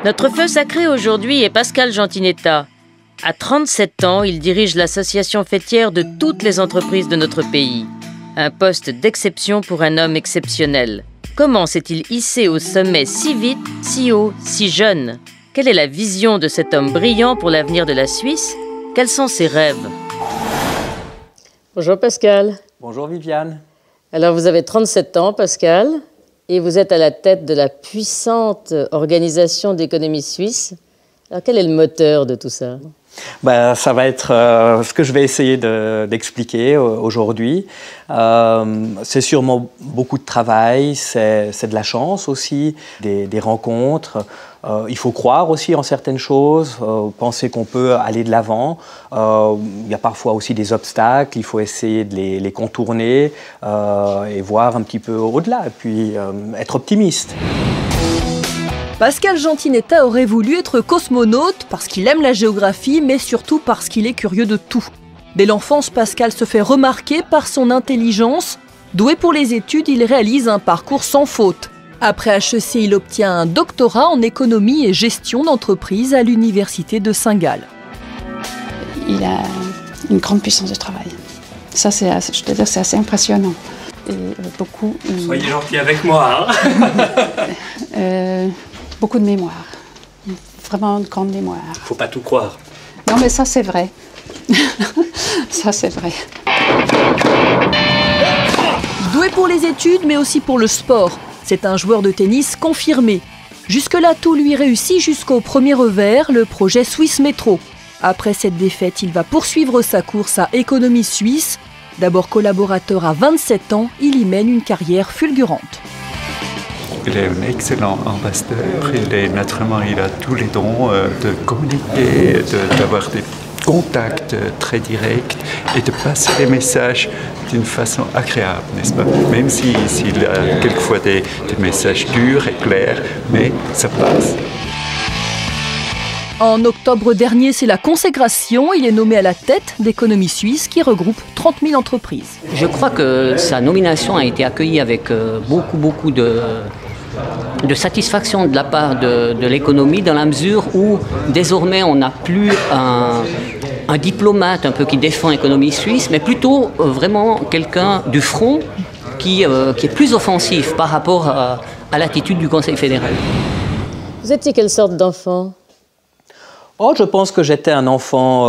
Notre feu sacré aujourd'hui est Pascal Gentinetta. À 37 ans, il dirige l'association fêtière de toutes les entreprises de notre pays. Un poste d'exception pour un homme exceptionnel. Comment s'est-il hissé au sommet si vite, si haut, si jeune? Quelle est la vision de cet homme brillant pour l'avenir de la Suisse? Quels sont ses rêves? Bonjour Pascal. Bonjour Viviane. Alors vous avez 37 ans Pascal, et vous êtes à la tête de la puissante organisation d'économie suisse. Alors quel est le moteur de tout ça? Ça va être ce que je vais essayer d'expliquer aujourd'hui. C'est sûrement beaucoup de travail, c'est de la chance aussi, des rencontres. Il faut croire aussi en certaines choses, penser qu'on peut aller de l'avant. Il y a parfois aussi des obstacles, il faut essayer de les contourner et voir un petit peu au-delà, et puis être optimiste. Pascal Gentinetta aurait voulu être cosmonaute parce qu'il aime la géographie, mais surtout parce qu'il est curieux de tout. Dès l'enfance, Pascal se fait remarquer par son intelligence. Doué pour les études, il réalise un parcours sans faute. Après HEC, il obtient un doctorat en économie et gestion d'entreprise à l'université de Saint-Gall. Il a une grande puissance de travail. Ça, je dois dire, c'est assez impressionnant. Et beaucoup. Soyez gentil avec moi. Beaucoup de mémoire, vraiment une grande mémoire. Faut pas tout croire. Non mais ça c'est vrai, ça c'est vrai. Doué pour les études mais aussi pour le sport, c'est un joueur de tennis confirmé. Jusque-là tout lui réussit jusqu'au premier revers, le projet Swiss Metro. Après cette défaite, il va poursuivre sa course à Économie Suisse. D'abord collaborateur à 27 ans, il y mène une carrière fulgurante. Il est un excellent ambassadeur, il a tous les dons de communiquer, d'avoir des contacts très directs et de passer les messages d'une façon agréable, n'est-ce pas? Même s'il a quelquefois des messages durs et clairs, mais ça passe. En octobre dernier, c'est la consécration. Il est nommé à la tête d'Économie Suisse qui regroupe 30 000 entreprises. Je crois que sa nomination a été accueillie avec beaucoup de satisfaction de la part de l'économie, dans la mesure où désormais on n'a plus un diplomate un peu qui défend l'économie suisse, mais plutôt vraiment quelqu'un du front qui est plus offensif par rapport à l'attitude du Conseil fédéral. Vous étiez quelle sorte d'enfant? Je pense que j'étais un enfant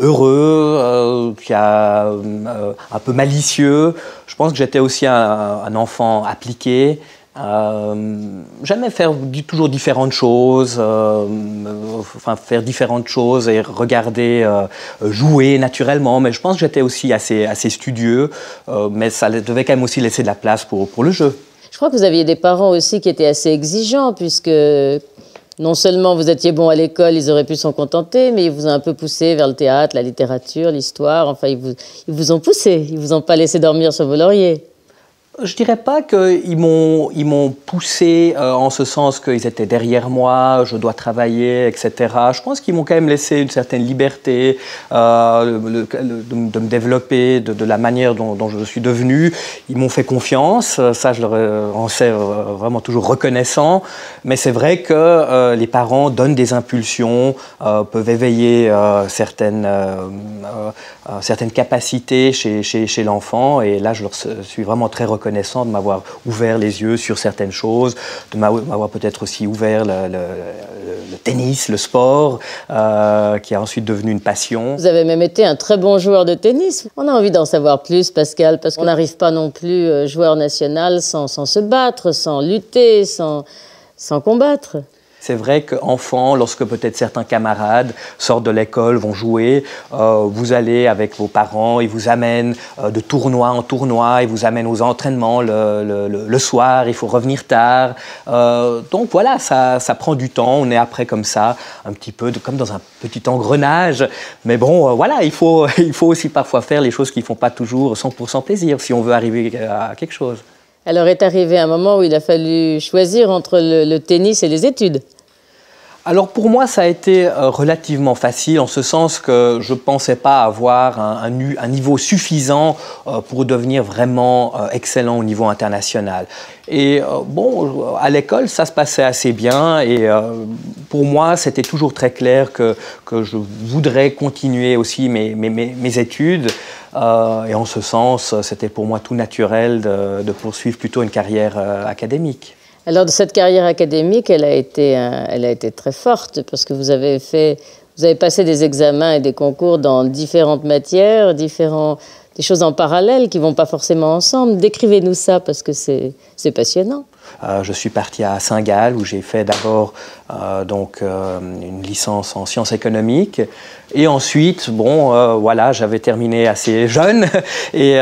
heureux, un peu malicieux. Je pense que j'étais aussi un enfant appliqué. J'aimais faire toujours différentes choses, faire différentes choses et regarder jouer naturellement, mais je pense que j'étais aussi assez studieux, mais ça devait quand même aussi laisser de la place pour le jeu. Je crois que vous aviez des parents aussi qui étaient assez exigeants, puisque non seulement vous étiez bon à l'école, ils auraient pu s'en contenter, mais ils vous ont un peu poussé vers le théâtre, la littérature, l'histoire, enfin ils vous ont poussé, ils vous ont pas laissé dormir sur vos lauriers. Je dirais pas qu'ils m'ont poussé en ce sens qu'ils étaient derrière moi, je dois travailler, etc. Je pense qu'ils m'ont quand même laissé une certaine liberté de me développer de la manière dont je suis devenu. Ils m'ont fait confiance, ça je leur en sais vraiment toujours reconnaissant. Mais c'est vrai que les parents donnent des impulsions, peuvent éveiller certaines capacités chez l'enfant. Et là, je leur suis vraiment très reconnaissant de m'avoir ouvert les yeux sur certaines choses, de m'avoir peut-être aussi ouvert le tennis, le sport, qui a ensuite devenu une passion. Vous avez même été un très bon joueur de tennis. On a envie d'en savoir plus, Pascal, parce qu'on n'arrive pas non plus joueur national sans se battre, sans lutter, sans combattre. C'est vrai qu'enfant, lorsque peut-être certains camarades sortent de l'école, vont jouer, vous allez avec vos parents, ils vous amènent de tournoi en tournoi, ils vous amènent aux entraînements le soir, il faut revenir tard. Donc voilà, ça prend du temps, on est après comme ça, un petit peu comme dans un petit engrenage. Mais bon, voilà, il faut aussi parfois faire les choses qui ne font pas toujours 100% plaisir si on veut arriver à quelque chose. Alors est arrivé un moment où il a fallu choisir entre le tennis et les études. Alors pour moi, ça a été relativement facile, en ce sens que je ne pensais pas avoir un niveau suffisant pour devenir vraiment excellent au niveau international. Et bon, à l'école, ça se passait assez bien et pour moi, c'était toujours très clair que je voudrais continuer aussi mes études. Et en ce sens, c'était pour moi tout naturel de poursuivre plutôt une carrière académique. Alors, de cette carrière académique, elle a été très forte parce que vous avez passé des examens et des concours dans différentes matières, des choses en parallèle qui ne vont pas forcément ensemble. Décrivez-nous ça parce que c'est passionnant. Je suis parti à Saint-Gall où j'ai fait d'abord une licence en sciences économiques et ensuite, voilà, j'avais terminé assez jeune et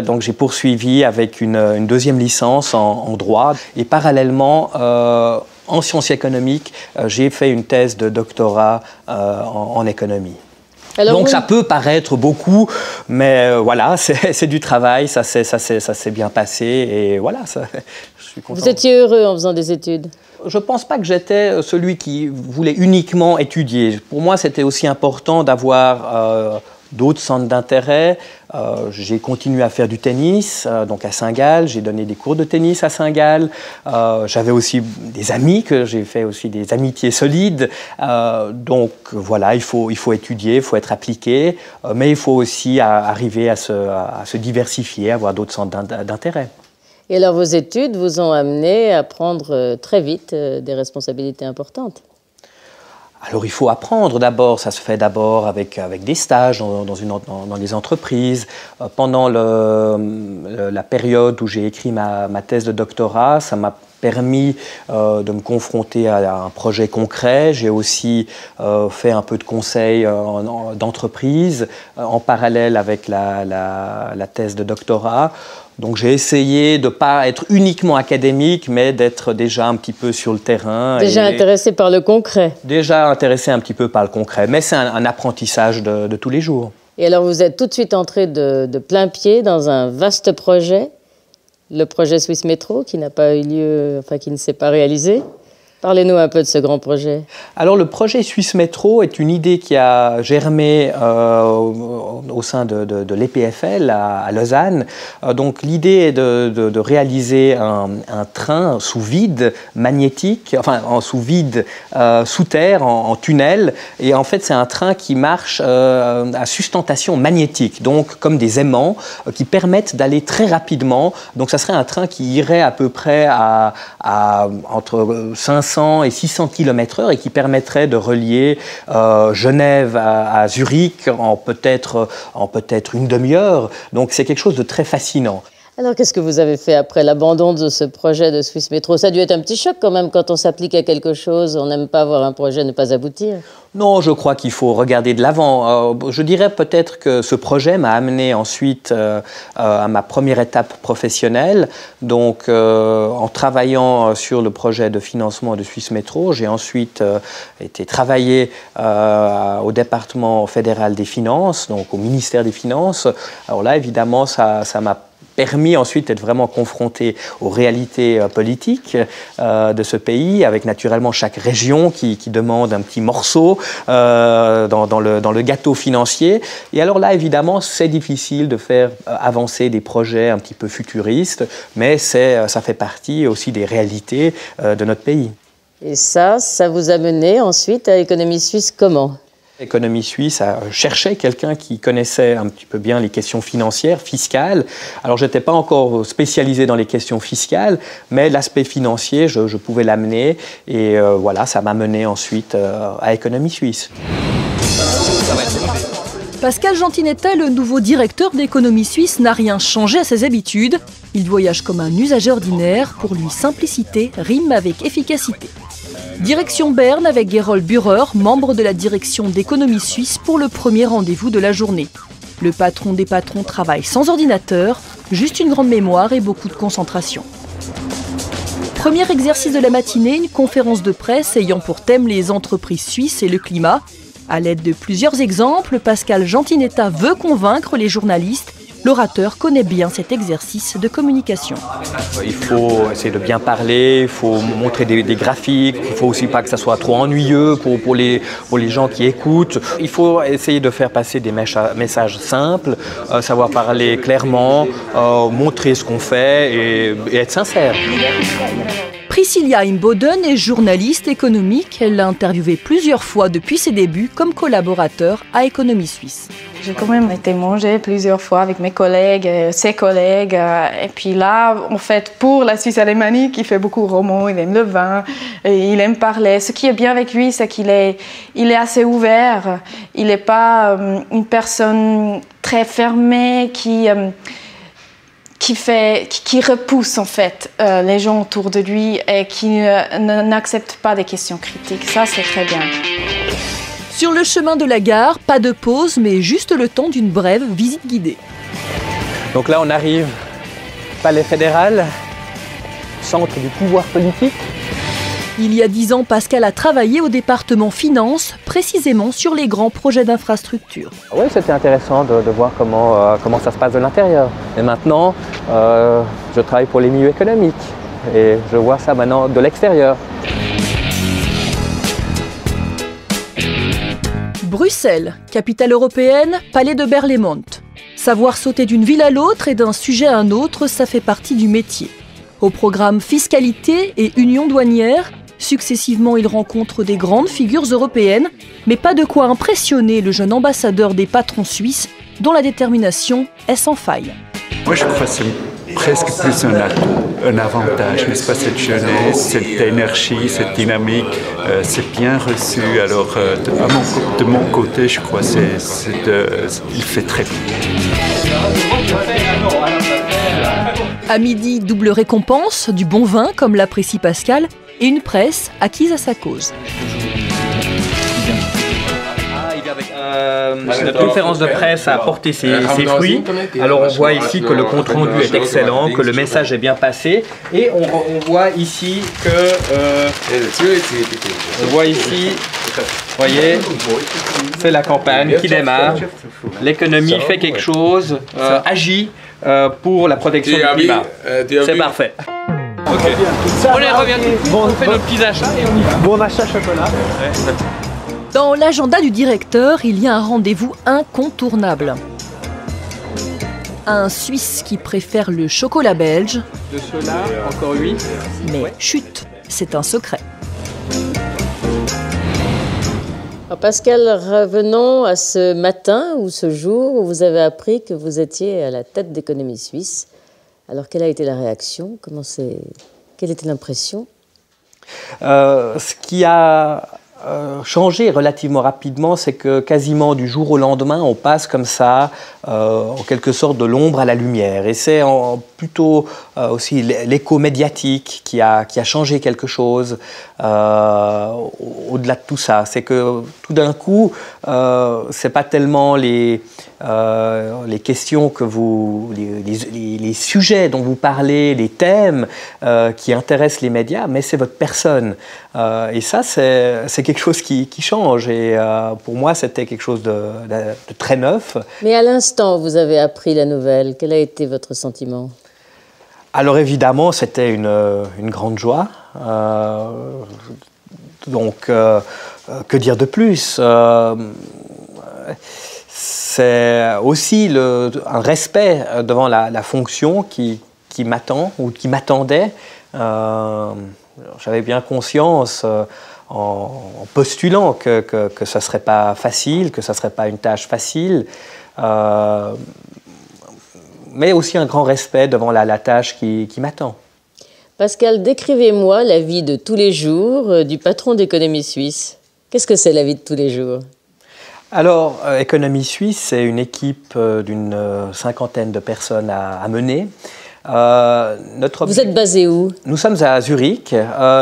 donc j'ai poursuivi avec une deuxième licence en droit et parallèlement en sciences économiques, j'ai fait une thèse de doctorat en économie. Alors donc ça peut paraître beaucoup, mais voilà, c'est du travail, ça s'est bien passé et voilà, je suis content. Vous étiez heureux en faisant des études? Je ne pense pas que j'étais celui qui voulait uniquement étudier. Pour moi, c'était aussi important d'avoir d'autres centres d'intérêt. J'ai continué à faire du tennis, donc à Saint-Gall. J'ai donné des cours de tennis à Saint-Gall. J'avais aussi des amis, que j'ai fait aussi des amitiés solides. Donc voilà, il faut étudier, il faut être appliqué, mais il faut aussi arriver à se diversifier, avoir d'autres centres d'intérêt. Et alors vos études vous ont amené à prendre très vite des responsabilités importantes? Alors il faut apprendre d'abord, ça se fait d'abord avec des stages dans les entreprises. Pendant la période où j'ai écrit ma thèse de doctorat, ça m'a permis de me confronter à un projet concret. J'ai aussi fait un peu de conseil d'entreprise en parallèle avec la thèse de doctorat. Donc j'ai essayé de ne pas être uniquement académique, mais d'être déjà un petit peu sur le terrain. Déjà intéressé par le concret. Déjà intéressé un petit peu par le concret, mais c'est un apprentissage de tous les jours. Et alors vous êtes tout de suite entré de plein pied dans un vaste projet, le projet Swiss Metro, qui n'a pas eu lieu, enfin qui ne s'est pas réalisé. Parlez-nous un peu de ce grand projet. Alors le projet Swiss Metro est une idée qui a germé au sein de l'EPFL à Lausanne. Donc l'idée est de réaliser un train sous vide magnétique, enfin sous vide sous terre, en tunnel. Et en fait c'est un train qui marche à sustentation magnétique, donc comme des aimants qui permettent d'aller très rapidement. Donc ça serait un train qui irait à peu près entre 500 et 600 km/h et qui permettrait de relier Genève à Zurich en peut-être une demi-heure. Donc c'est quelque chose de très fascinant. Alors qu'est-ce que vous avez fait après l'abandon de ce projet de Swiss Metro? Ça a dû être un petit choc quand même quand on s'applique à quelque chose, on n'aime pas voir un projet ne pas aboutir. Non, je crois qu'il faut regarder de l'avant. Je dirais peut-être que ce projet m'a amené ensuite à ma première étape professionnelle. Donc en travaillant sur le projet de financement de Swiss Metro, j'ai ensuite été travailler au département fédéral des finances, donc au ministère des Finances. Alors là, évidemment, ça m'a permis ensuite d'être vraiment confronté aux réalités politiques de ce pays, avec naturellement chaque région qui demande un petit morceau dans le gâteau financier. Et alors là, évidemment, c'est difficile de faire avancer des projets un petit peu futuristes, mais ça fait partie aussi des réalités de notre pays. Et ça vous a mené ensuite à Économie Suisse comment ? Économie Suisse cherchait quelqu'un qui connaissait un petit peu bien les questions financières, fiscales. Alors, je n'étais pas encore spécialisé dans les questions fiscales, mais l'aspect financier, je pouvais l'amener. Et voilà, ça m'a mené ensuite à Économie Suisse. Pascal Jantinetta, le nouveau directeur d'Économie Suisse, n'a rien changé à ses habitudes. Il voyage comme un usager ordinaire. Pour lui, simplicité rime avec efficacité. Direction Berne avec Gerold Bührer, membre de la direction d'Économie Suisse pour le premier rendez-vous de la journée. Le patron des patrons travaille sans ordinateur, juste une grande mémoire et beaucoup de concentration. Premier exercice de la matinée, une conférence de presse ayant pour thème les entreprises suisses et le climat. À l'aide de plusieurs exemples, Pascal Jantinetta veut convaincre les journalistes L'orateur connaît bien cet exercice de communication. Il faut essayer de bien parler, il faut montrer des graphiques, il ne faut aussi pas que ça soit trop ennuyeux pour les gens qui écoutent. Il faut essayer de faire passer des messages simples, savoir parler clairement, montrer ce qu'on fait et être sincère. Priscilla Imboden est journaliste économique. Elle l'a interviewé plusieurs fois depuis ses débuts comme collaborateur à Économie Suisse. J'ai quand même été manger plusieurs fois avec mes collègues, ses collègues. Et puis là, en fait, pour la Suisse alémanique, il fait beaucoup de romans, il aime le vin, et il aime parler. Ce qui est bien avec lui, c'est qu'il est assez ouvert. Il n'est pas une personne très fermée qui repousse en fait les gens autour de lui et qui n'accepte pas des questions critiques. Ça, c'est très bien. Sur le chemin de la gare, pas de pause, mais juste le temps d'une brève visite guidée. Donc là, on arrive, palais fédéral, centre du pouvoir politique. Il y a 10 ans, Pascal a travaillé au département Finances, précisément sur les grands projets d'infrastructure. Oui, c'était intéressant de voir comment ça se passe de l'intérieur. Et maintenant, je travaille pour les milieux économiques et je vois ça maintenant de l'extérieur. Bruxelles, capitale européenne, palais de Berlaymont. Savoir sauter d'une ville à l'autre et d'un sujet à un autre, ça fait partie du métier. Au programme Fiscalité et Union douanière, successivement il rencontre des grandes figures européennes, mais pas de quoi impressionner le jeune ambassadeur des patrons suisses, dont la détermination est sans faille. Moi je crois que c'est presque plus un atout, un avantage, n'est-ce pas, cette jeunesse, cette énergie, cette dynamique, c'est bien reçu. Alors de mon côté, je crois il fait très bien. À midi, double récompense, du bon vin, comme l'apprécie Pascal, et une presse acquise à sa cause. Notre conférence de presse a porté ses fruits. Alors on voit ici que le compte-rendu est excellent, que le message est bien passé. Et on voit ici voyez, c'est la campagne qui démarre. L'économie fait quelque chose, agit pour la protection du climat. C'est parfait. Okay. On revient tout de suite, on fait notre petits achats et on y va. Bon achat chocolat. Ouais. Dans l'agenda du directeur, il y a un rendez-vous incontournable. Un Suisse qui préfère le chocolat belge. De ceux-là, encore 8. Mais chut, c'est un secret. Alors Pascal, revenons à ce matin ou ce jour où vous avez appris que vous étiez à la tête d'Économie Suisse. Alors quelle a été la réaction? Quelle était l'impression? Ce qui a changé relativement rapidement, c'est que quasiment du jour au lendemain, on passe comme ça, en quelque sorte, de l'ombre à la lumière. Et c'est plutôt aussi l'écho médiatique qui a changé quelque chose au-delà de tout ça. C'est que tout d'un coup, c'est pas tellement les questions que les sujets dont vous parlez, les thèmes qui intéressent les médias, mais c'est votre personne. Et ça, c'est quelque chose qui change. Et pour moi, c'était quelque chose de très neuf. Mais à l'instant où vous avez appris la nouvelle, quel a été votre sentiment? Alors évidemment, c'était une grande joie. Donc, que dire de plus? C'est aussi un respect devant la fonction qui m'attend ou qui m'attendait. J'avais bien conscience en postulant que ça ne serait pas facile, que ça ne serait pas une tâche facile, mais aussi un grand respect devant la tâche qui m'attend. Pascal, décrivez-moi la vie de tous les jours du patron d'Économie Suisse. Qu'est-ce que c'est la vie de tous les jours? Alors, Économie Suisse, c'est une équipe d'une cinquantaine de personnes à mener. Vous êtes basé où? Nous sommes à Zurich.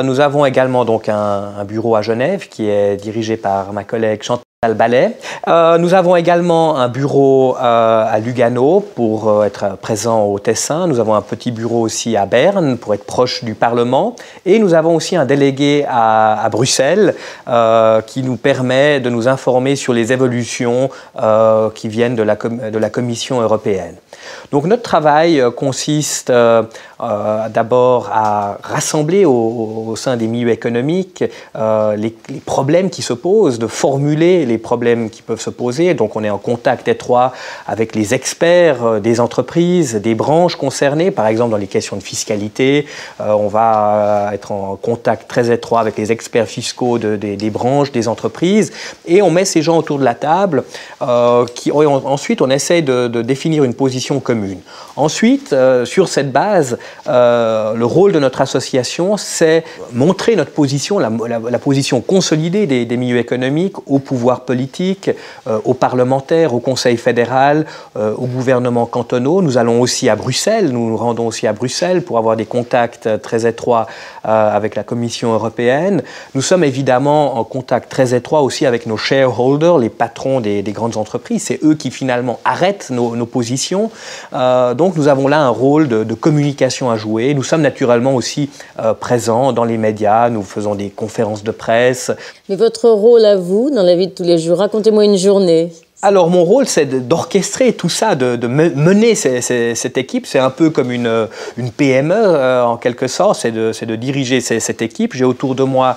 Nous avons également donc un bureau à Genève qui est dirigé par ma collègue Chantal. Ballet. Nous avons également un bureau à Lugano pour être présent au Tessin. Nous avons un petit bureau aussi à Berne pour être proche du Parlement. Et nous avons aussi un délégué à Bruxelles qui nous permet de nous informer sur les évolutions qui viennent de la Commission européenne. Donc notre travail consiste d'abord à rassembler au sein des milieux économiques les problèmes qui se posent, de formuler les problèmes qui peuvent se poser. Donc on est en contact étroit avec les experts des entreprises, des branches concernées, par exemple dans les questions de fiscalité. On va être en contact très étroit avec les experts fiscaux des branches, des entreprises, et on met ces gens autour de la table. Ensuite, on essaie de définir une position commune. Ensuite, sur cette base, le rôle de notre association, c'est montrer notre position, la position consolidée des milieux économiques au pouvoir politique, aux parlementaires, au Conseil fédéral, aux gouvernements cantonaux. Nous allons aussi à Bruxelles, nous nous rendons aussi à Bruxelles pour avoir des contacts très étroits avec la Commission européenne. Nous sommes évidemment en contact très étroit aussi avec nos shareholders, les patrons des grandes entreprises. C'est eux qui finalement arrêtent nos positions. Donc nous avons là un rôle de communication à jouer. Nous sommes naturellement aussi présents dans les médias, nous faisons des conférences de presse. Mais votre rôle à vous, dans la vie de tous les jours, racontez-moi une journée. Alors mon rôle, c'est d'orchestrer tout ça, de mener cette équipe. C'est un peu comme une PME en quelque sorte, c'est de diriger cette équipe. J'ai autour de moi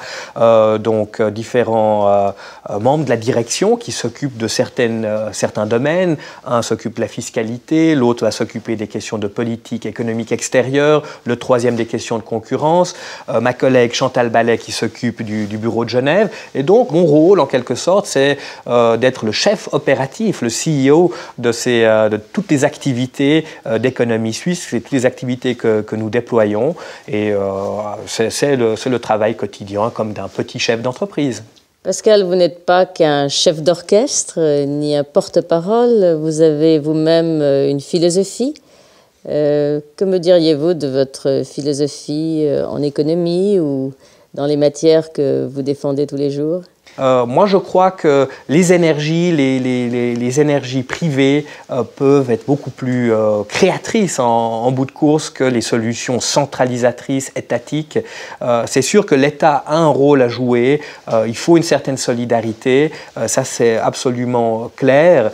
différents membres de la direction qui s'occupent de certains domaines. Un s'occupe de la fiscalité, l'autre va s'occuper des questions de politique économique extérieure, le troisième des questions de concurrence, ma collègue Chantal Ballet qui s'occupe du bureau de Genève. Et donc mon rôle en quelque sorte, c'est d'être le chef opératif, le CEO de toutes les activités d'économie suisse, et toutes les activités que nous déployons. Et c'est le travail quotidien comme d'un petit chef d'entreprise. Pascal, vous n'êtes pas qu'un chef d'orchestre, ni un porte-parole. Vous avez vous-même une philosophie. Que me diriez-vous de votre philosophie en économie ou dans les matières que vous défendez tous les jours ? Moi, je crois que les énergies, les énergies privées peuvent être beaucoup plus créatrices en bout de course que les solutions centralisatrices, étatiques. C'est sûr que l'État a un rôle à jouer, il faut une certaine solidarité, ça c'est absolument clair,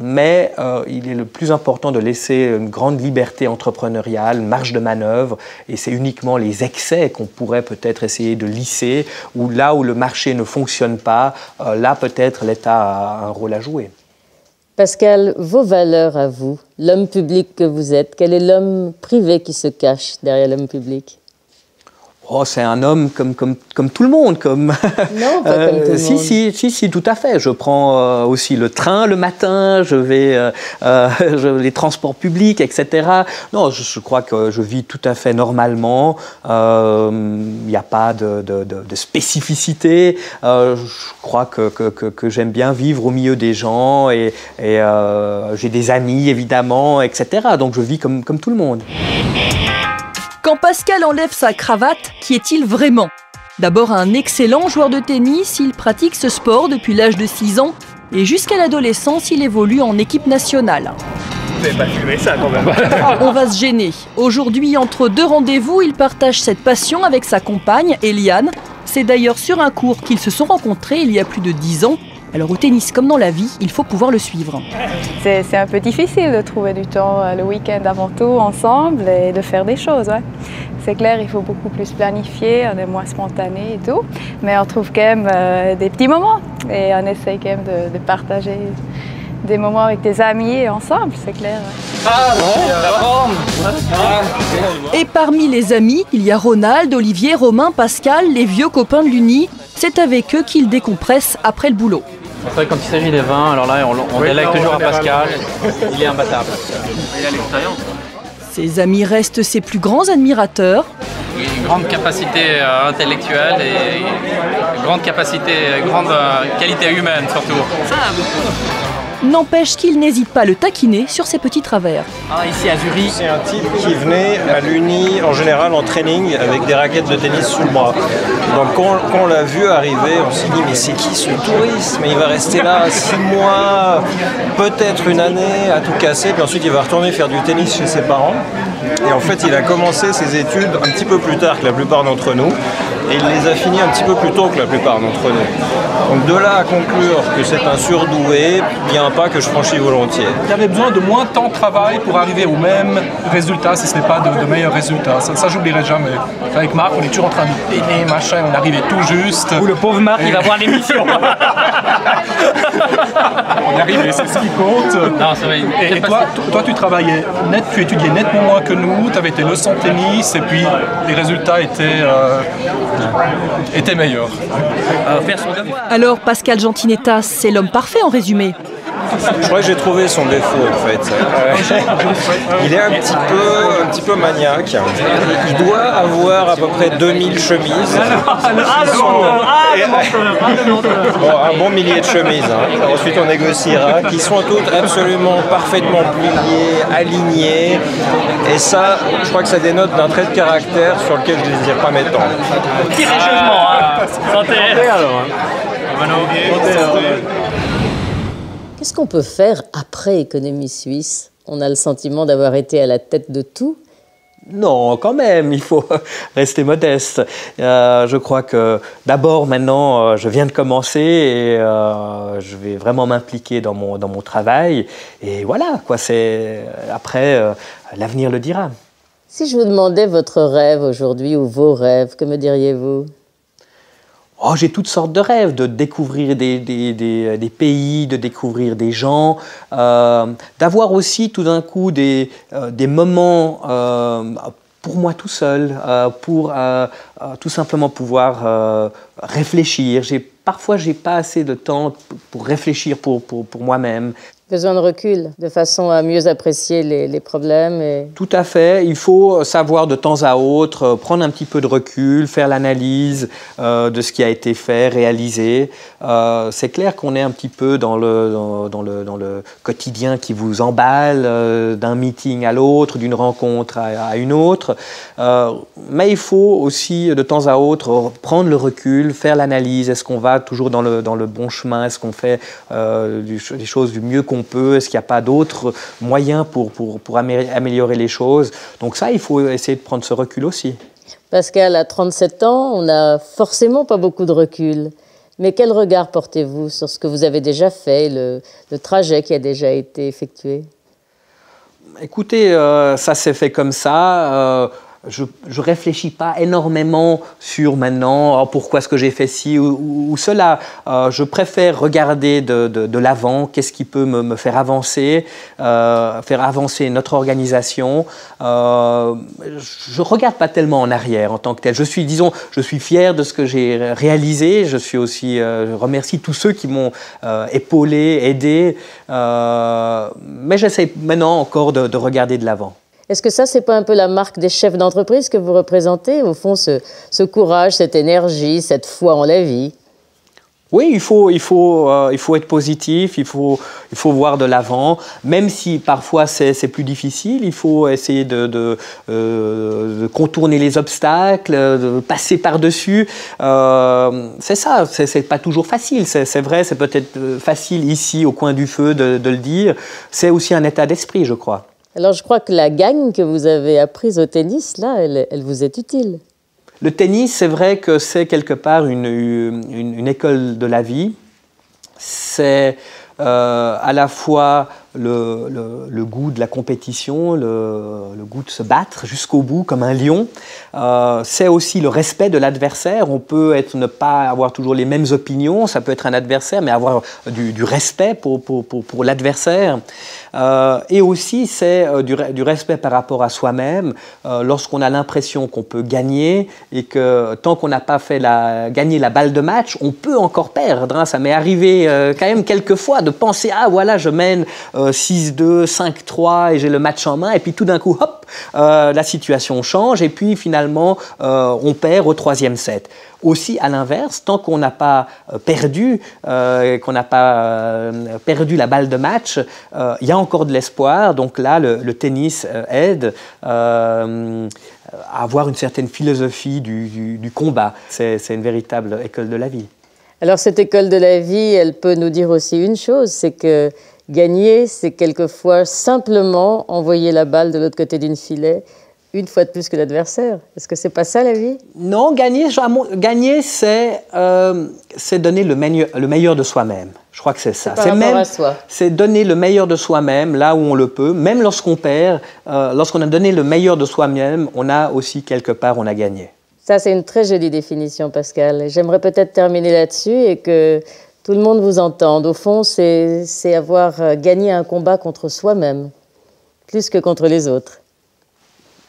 mais il est le plus important de laisser une grande liberté entrepreneuriale, une marge de manœuvre, et c'est uniquement les excès qu'on pourrait peut-être essayer de lisser, ou là où le marché ne fonctionne pas, là peut-être l'État a un rôle à jouer. Pascal, vos valeurs à vous, l'homme public que vous êtes, quel est l'homme privé qui se cache derrière l'homme public ? Oh, c'est un homme comme tout le monde. Non, pas comme tout le monde. Si, tout à fait. Je prends aussi le train le matin, je vais les transports publics, etc. Non, je crois que je vis tout à fait normalement. Il n'y a pas de spécificité. Je crois que j'aime bien vivre au milieu des gens et j'ai des amis, évidemment, etc. Donc je vis comme tout le monde. Quand Pascal enlève sa cravate, qui est-il vraiment ? D'abord un excellent joueur de tennis, il pratique ce sport depuis l'âge de 6 ans et jusqu'à l'adolescence, il évolue en équipe nationale. Vous n'avez pas filmé ça quand même. On va se gêner. Aujourd'hui, entre deux rendez-vous, il partage cette passion avec sa compagne, Eliane. C'est d'ailleurs sur un cours qu'ils se sont rencontrés il y a plus de 10 ans. Alors au tennis comme dans la vie, il faut pouvoir le suivre. C'est un peu difficile de trouver du temps le week-end avant tout ensemble et de faire des choses. Ouais. C'est clair, il faut beaucoup plus planifier, on est moins spontané et tout. Mais on trouve quand même des petits moments et on essaye quand même de partager des moments avec des amis ensemble, c'est clair. Et parmi les amis, il y a Ronald, Olivier, Romain, Pascal, les vieux copains de l'Uni. C'est avec eux qu'il décompresse après le boulot. C'est vrai que quand il s'agit des vins, alors là on délègue toujours à Pascal, il est imbattable. Il a l'expérience. Ses amis restent ses plus grands admirateurs. Une grande capacité intellectuelle et grande qualité humaine surtout. Ça, beaucoup. n'empêche qu'il n'hésite pas à le taquiner sur ses petits travers. Ici à Zurich. C'est un type qui venait à l'Uni en général en training avec des raquettes de tennis sous le bras. Donc quand on l'a vu arriver, on s'est dit mais c'est qui ce touriste? Mais il va rester là 6 mois, peut-être une année à tout casser, puis ensuite il va retourner faire du tennis chez ses parents. Et en fait il a commencé ses études un petit peu plus tard que la plupart d'entre nous. Et il les a finis un petit peu plus tôt que la plupart d'entre nous. Donc de là à conclure que c'est un surdoué, il y a un pas que je franchis volontiers. Il y avait besoin de moins de temps de travail pour arriver au même résultat, si ce n'est pas de meilleurs résultats. Ça j'oublierai jamais. Avec Marc, on est toujours en train de peiner, machin, on arrivait tout juste. Ou le pauvre Marc, il va voir l'émission. On est arrivé, c'est ce qui compte. Non, c'est vrai. Et toi, tu travaillais net, tu étudiais nettement moins que nous, tu avais tes leçons de tennis, et puis les résultats étaient meilleurs. Alors Pascal Jantinetta, c'est l'homme parfait en résumé. Je crois que j'ai trouvé son défaut en fait. Il est un petit peu maniaque. Il doit avoir à peu près 2000 chemises. Un bon millier de chemises. Ensuite on négociera. Qui sont toutes absolument parfaitement pliées, alignées. Et ça, je crois que ça dénote d'un trait de caractère sur lequel je ne désire pas m'étendre. Tirez jugement. Santé. Alors. Qu'est-ce qu'on peut faire après Économie Suisse? On a le sentiment d'avoir été à la tête de tout. Non, quand même, il faut rester modeste. Je crois que d'abord, maintenant, je viens de commencer et je vais vraiment m'impliquer dans mon travail. Et voilà, quoi, après, l'avenir le dira. Si je vous demandais votre rêve aujourd'hui ou vos rêves, que me diriez-vous? Oh, j'ai toutes sortes de rêves, de découvrir des pays, de découvrir des gens, d'avoir aussi tout d'un coup des moments pour moi tout seul, pour tout simplement pouvoir réfléchir. Parfois, j'ai pas assez de temps pour réfléchir pour moi-même. Besoin de recul, de façon à mieux apprécier les problèmes. Tout à fait. Il faut savoir de temps à autre prendre un petit peu de recul, faire l'analyse de ce qui a été fait, réalisé. C'est clair qu'on est un petit peu dans le quotidien qui vous emballe, d'un meeting à l'autre, d'une rencontre à une autre. Mais il faut aussi de temps à autre prendre le recul, faire l'analyse. Est-ce qu'on va toujours dans le bon chemin? Est-ce qu'on fait les choses du mieux qu'on peut? Est-ce qu'il n'y a pas d'autres moyens pour améliorer les choses? Donc ça, il faut essayer de prendre ce recul aussi. Pascal, à 37 ans, on n'a forcément pas beaucoup de recul. Mais quel regard portez-vous sur ce que vous avez déjà fait, le trajet qui a déjà été effectué? Écoutez, ça s'est fait comme ça. Je ne réfléchis pas énormément sur maintenant pourquoi est-ce que j'ai fait ci ou cela. Je préfère regarder de l'avant, qu'est-ce qui peut me faire avancer notre organisation. Je ne regarde pas tellement en arrière en tant que tel. Je suis fier de ce que j'ai réalisé. Je suis aussi, je remercie tous ceux qui m'ont épaulé, aidé. Mais j'essaie maintenant encore de regarder de l'avant. Est-ce que ça, c'est pas un peu la marque des chefs d'entreprise que vous représentez? Au fond, ce courage, cette énergie, cette foi en la vie? Oui, il faut être positif, il faut voir de l'avant, même si parfois c'est plus difficile. Il faut essayer de contourner les obstacles, de passer par-dessus. C'est ça, c'est pas toujours facile. C'est vrai, c'est peut-être facile ici, au coin du feu, de le dire. C'est aussi un état d'esprit, je crois. Alors, je crois que la gagne que vous avez apprise au tennis, là, elle vous est utile. Le tennis, c'est vrai que c'est quelque part une école de la vie. C'est à la fois le goût de la compétition, le goût de se battre jusqu'au bout comme un lion. C'est aussi le respect de l'adversaire. On peut ne pas avoir toujours les mêmes opinions, ça peut être un adversaire, mais avoir du respect pour l'adversaire. Et aussi, c'est du respect par rapport à soi-même. Lorsqu'on a l'impression qu'on peut gagner et que tant qu'on n'a pas gagné la balle de match, on peut encore perdre. Ça m'est arrivé quand même quelques fois de penser « Ah voilà, je mène 6-2, 5-3 et j'ai le match en main. Et puis tout d'un coup, hop, la situation change et puis finalement, on perd au 3e set. Aussi, à l'inverse, tant qu'on n'a pas perdu, perdu la balle de match, il y a encore de l'espoir. Donc là, le tennis aide à avoir une certaine philosophie du combat. C'est une véritable école de la vie. Alors cette école de la vie, elle peut nous dire aussi une chose, c'est que gagner, c'est quelquefois simplement envoyer la balle de l'autre côté d'une filet, une fois de plus que l'adversaire. Est-ce que c'est pas ça la vie? Non, gagner c'est donner le meilleur de soi-même. Je crois que c'est ça. C'est donner le meilleur de soi-même là où on le peut. Même lorsqu'on perd, lorsqu'on a donné le meilleur de soi-même, on a aussi quelque part, on a gagné. Ça, c'est une très jolie définition, Pascal. J'aimerais peut-être terminer là-dessus et que tout le monde vous entende. Au fond, c'est avoir gagné un combat contre soi-même, plus que contre les autres.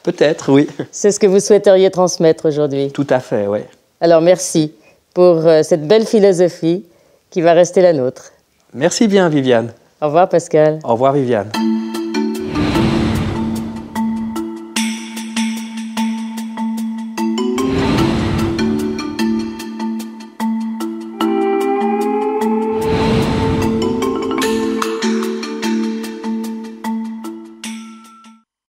Peut-être, oui. C'est ce que vous souhaiteriez transmettre aujourd'hui. Tout à fait, oui. Alors, merci pour cette belle philosophie qui va rester la nôtre. Merci bien, Viviane. Au revoir, Pascal. Au revoir, Viviane.